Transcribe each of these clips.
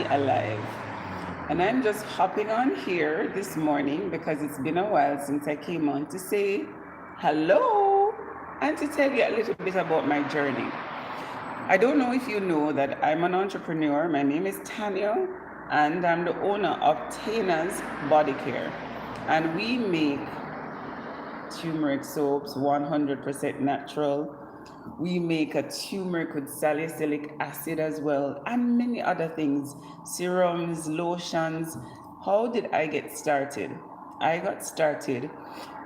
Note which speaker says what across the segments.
Speaker 1: alive. And I'm just hopping on here this morning because it's been a while since I came on to say hello and to tell you a little bit about my journey. I don't know if you know that I'm an entrepreneur. My name is Tanya, and I'm the owner of Tana's Body Care. And we make turmeric soaps, 100% natural. We make a turmeric with salicylic acid as well, and many other things, serums, lotions. How did I get started? I got started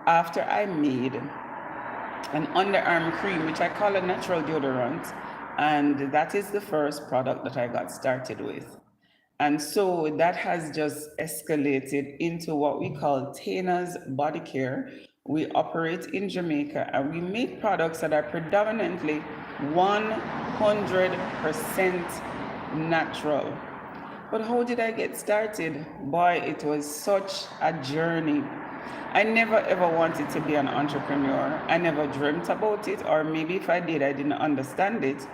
Speaker 1: after I made an underarm cream, which I call a natural deodorant, and that is the first product that I got started with. And so that has just escalated into what we call Tana's Body Care. We operate in Jamaica and we make products that are predominantly 100% natural. But how did I get started? Boy, it was such a journey. I never ever wanted to be an entrepreneur. I never dreamt about it, or maybe if I did, I didn't understand it.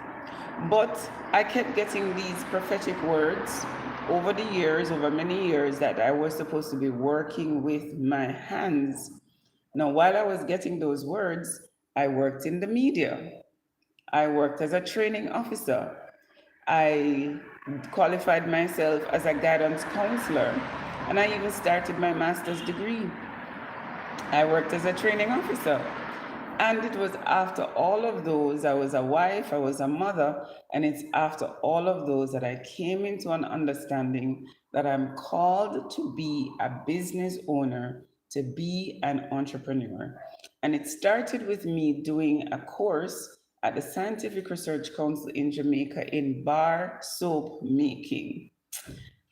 Speaker 1: But I kept getting these prophetic words over the years, over many years, that I was supposed to be working with my hands. Now, while I was getting those words, I worked in the media. I worked as a training officer. I qualified myself as a guidance counselor, and I even started my master's degree. I worked as a training officer. And it was after all of those, I was a wife, I was a mother, and it's after all of those that I came into an understanding that I'm called to be a business owner, to be an entrepreneur. And it started with me doing a course at the Scientific Research Council in Jamaica in bar soap making.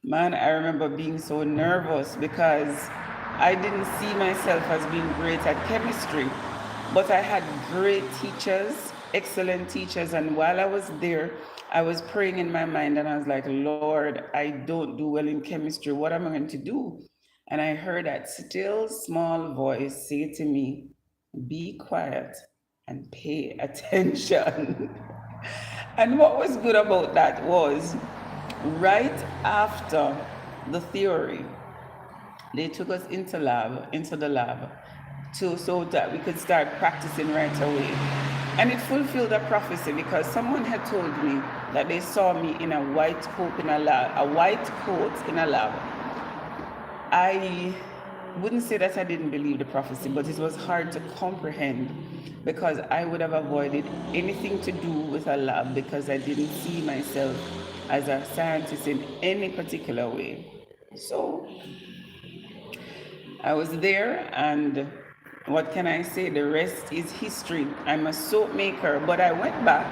Speaker 1: Man, I remember being so nervous because I didn't see myself as being great at chemistry, but I had great teachers, excellent teachers. And while I was there, I was praying in my mind and I was like, Lord, I don't do well in chemistry. What am I going to do? And I heard that still small voice say to me, be quiet and pay attention. And what was good about that was right after the theory, they took us into the lab, so that we could start practicing right away. And it fulfilled a prophecy because someone had told me that they saw me in a white coat in a lab, I wouldn't say that I didn't believe the prophecy, but it was hard to comprehend because I would have avoided anything to do with a lab because I didn't see myself as a scientist in any particular way. So I was there, and what can I say? The rest is history. I'm a soap maker, but I went back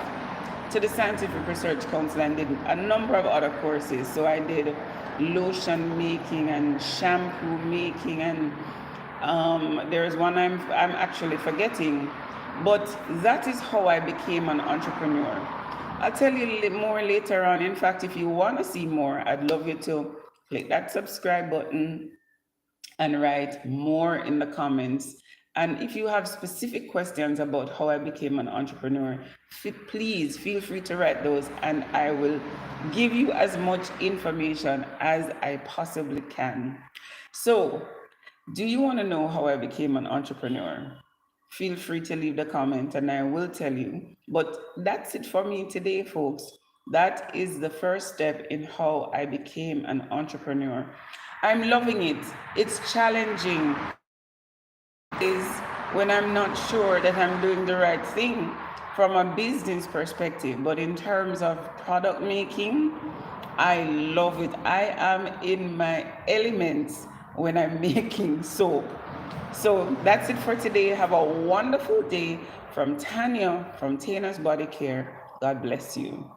Speaker 1: to the Scientific Research Council and did a number of other courses. So I did lotion making and shampoo making, and there's one I'm actually forgetting. But that is how I became an entrepreneur. I'll tell you more later on. In fact, if you want to see more, I'd love you to click that subscribe button and write more in the comments. And if you have specific questions about how I became an entrepreneur, please feel free to write those and I will give you as much information as I possibly can. So, do you want to know how I became an entrepreneur? Feel free to leave the comment and I will tell you. But that's it for me today, folks. That is the first step in how I became an entrepreneur. I'm loving it. It's challenging. Is when I'm not sure that I'm doing the right thing from a business perspective, but in terms of product making, I love it. I am in my elements when I'm making soap. So that's it for today. Have a wonderful day from Tanya from Tana's Body Care. God bless you.